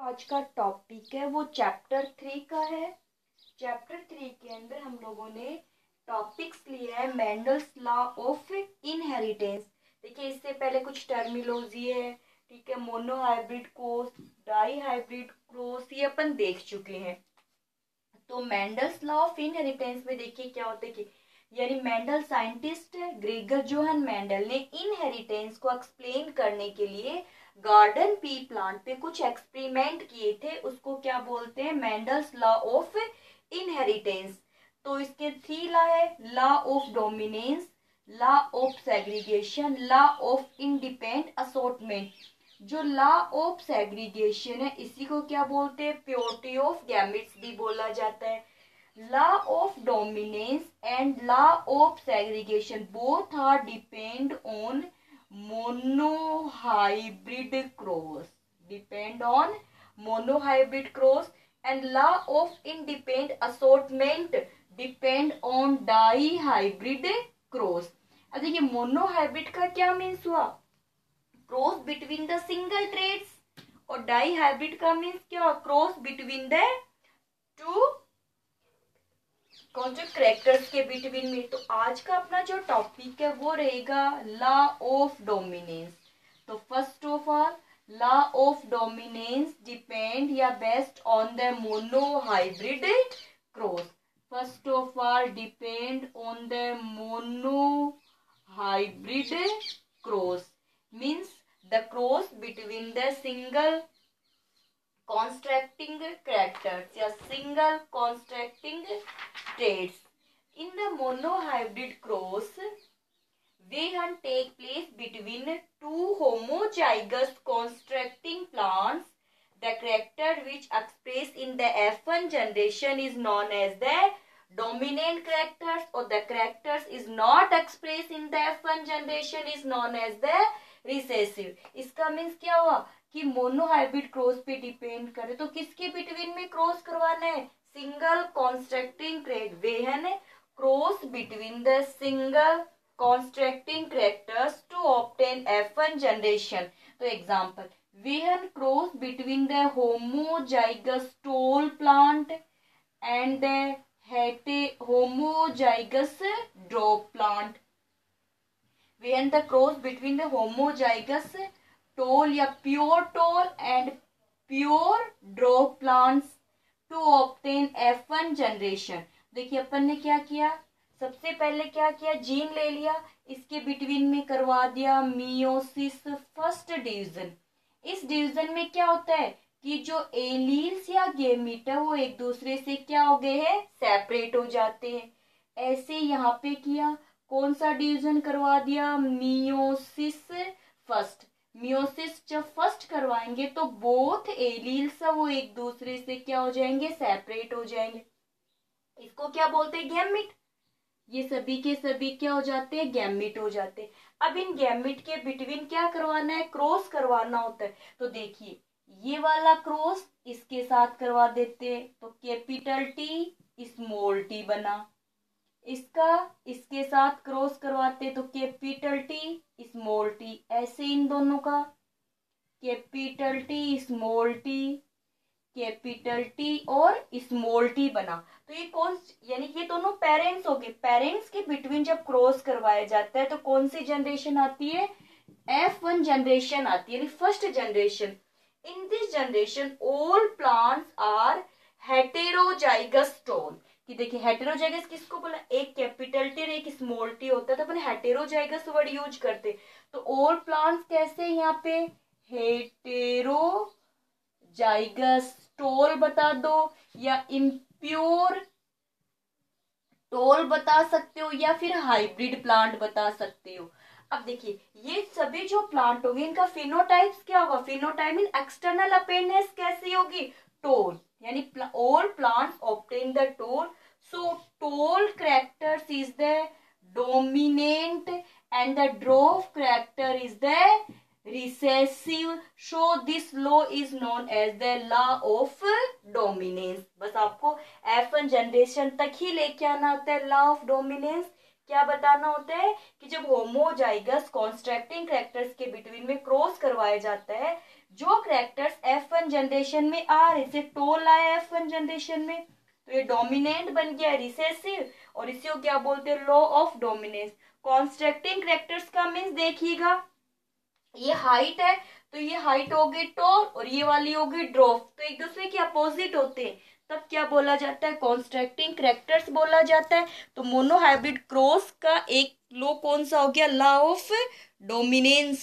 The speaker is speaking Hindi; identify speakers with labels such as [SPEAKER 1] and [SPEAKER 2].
[SPEAKER 1] आज का टॉपिक है वो चैप्टर 3 का है। चैप्टर 3 के अंदर हम लोगों ने टॉपिक्स लिया है मेंडल्स लॉ ऑफ इनहेरिटेंस। देखिए इससे पहले कुछ टर्मिनोलॉजी है, ठीक है, monohybrid cross, dihybrid cross, ये अपन देख चुके हैं। तो मेंडल्स लॉ ऑफ इनहेरिटेंस में देखिए क्या होता है कि यानी मेंडल साइंटिस्ट है, ग्रेगर जोहन मेंडल ने इनहेरिटेंस को एक्सप्लेन करने के लिए गार्डन पी प्लांट पे कुछ एक्सपेरिमेंट किए थे। उसको क्या बोलते हैं? Mendel's law of inheritance. तो इसके 3 लॉ है, law of dominance, law of segregation, law of independent assortment. जो लॉ ऑफ सेग्रीगेशन है इसी को क्या बोलते हैं? प्योरिटी ऑफ गैमेट्स भी बोला जाता है। Law of dominance and law of segregation both are depend on monohybrid cross, depend on monohybrid cross, and law of independent assortment depend on dihybrid cross। अब देखिए मोनोहाइब्रिड का क्या मीन्स हुआ? Cross between the single traits, और डाईहाइब्रिड का मीन्स क्या हुआ? क्रॉस बिटवीन द टू कौन से करेक्टर्स के बिटवीन में। तो आज का अपना जो टॉपिक है वो रहेगा लॉ ऑफ डोमिनेंस। तो first of all law of dominance depend या based on the monohybrid cross. First of all depend on the monohybrid cross means the cross between the single constructing characters या single constructing traits. In the monohybrid cross, variation take place between two homozygous constructing plants. The character which expressed in the F1 generation is known as the dominant characters, or the characters is not expressed in the F1 generation is known as the recessive. इसका मीन्स क्या हुआ कि मोनोहाइब्रिड क्रॉस पे डिपेंड करे। तो किसके बिटवीन में क्रॉस करवाना है? Single constructing trait. When cross between the single constructing characters to obtain F1 generation. तो example, when cross between the homozygous tall plant and the homozygous dwarf plant. When the cross between the homozygous tall या pure tall and pure drop plants to obtain F1 generation। देखिए अपन ने क्या किया, सबसे पहले क्या किया, जीन ले लिया, इसके बिटवीन में करवा दिया मियोसिस फर्स्ट डिवीजन। इस डिवीजन में क्या होता है कि जो एलील्स या गेमीट है वो एक दूसरे से क्या हो गए हैं? सेपरेट हो जाते हैं। ऐसे यहाँ पे किया, कौन सा डिवीजन करवा दिया? Meiosis first. मियोसिस जब फर्स्ट करवाएंगे तो बोथ एलील्स वो एक दूसरे से क्या हो जाएंगे? सेपरेट हो जाएंगे। इसको क्या बोलते हैं? गैमीट। ये सभी के सभी क्या हो जाते हैं? गैमीट हो जाते हैं। अब इन गैमीट के बिटवीन क्या करवाना है? क्रॉस करवाना होता है। तो देखिए ये वाला क्रॉस इसके साथ करवा देते हैं तो कैपिटल टी स्मॉल टी बना। इसका इसके साथ क्रॉस करवाते तो कैपिटल टी स्मॉल टी। ऐसे इन दोनों का capital T small T, capital T और स्मॉल टी बना। तो ये कौन, यानी ये दोनों पेरेंट्स हो गए। पेरेंट्स के बिटवीन जब क्रॉस करवाया जाता है तो कौन सी जनरेशन आती है? F1 जनरेशन आती है, यानी first generation. In this generation all plants are heterozygous tall. कि देखिए हेटेरोजाइगस किसको बोला? एक कैपिटल टी और एक स्मॉल टी होता है तो अपन हेटेरोजाइगस वर्ड यूज करते। तो ऑल प्लांट्स कैसे यहाँ पे? हेटेरोजाइगस टोल बता दो या इम्प्योर टोल बता सकते हो या फिर हाइब्रिड प्लांट बता सकते हो। अब देखिए ये सभी जो प्लांट होंगे इनका फिनोटाइप्स क्या होगा? फिनोटाइप इन एक्सटर्नल अपेंडेंस कैसी होगी? टोल, यानी all plants obtain the toll, so toll characters is the dominant and the dwarf character is the recessive, so this law is known as the law of dominance। बस आपको F1 जनरेशन तक ही लेके आना होता है। लॉ ऑफ डोमिनेंस क्या बताना होता है कि जब होमोजाइगस कॉन्स्ट्रक्टिंग कैरेक्टर्स के बिटवीन में क्रॉस करवाया जाता है जो करेक्टर्स F1 जनरेशन में आ रहे थे, टोल आया F1 जनरेशन में, तो ये डोमिनेंट बन गया रिसेसिव, और इसी को क्या बोलते हैं, लॉ ऑफ डोमिनेंस। कॉन्स्ट्रक्टिंग करेक्टर्स का मीन्स देखिएगा, ये हाइट है तो ये हाइट हो गई टॉल और ये वाली हो गई ड्वार्फ, तो एक दूसरे के अपोजिट होते हैं, तब क्या बोला जाता है, कॉन्स्ट्रक्टिंग करेक्टर्स बोला जाता है। तो मोनोहाइब्रिड क्रॉस का एक लॉ कौन सा हो गया, लॉ ऑफ डोमिनेंस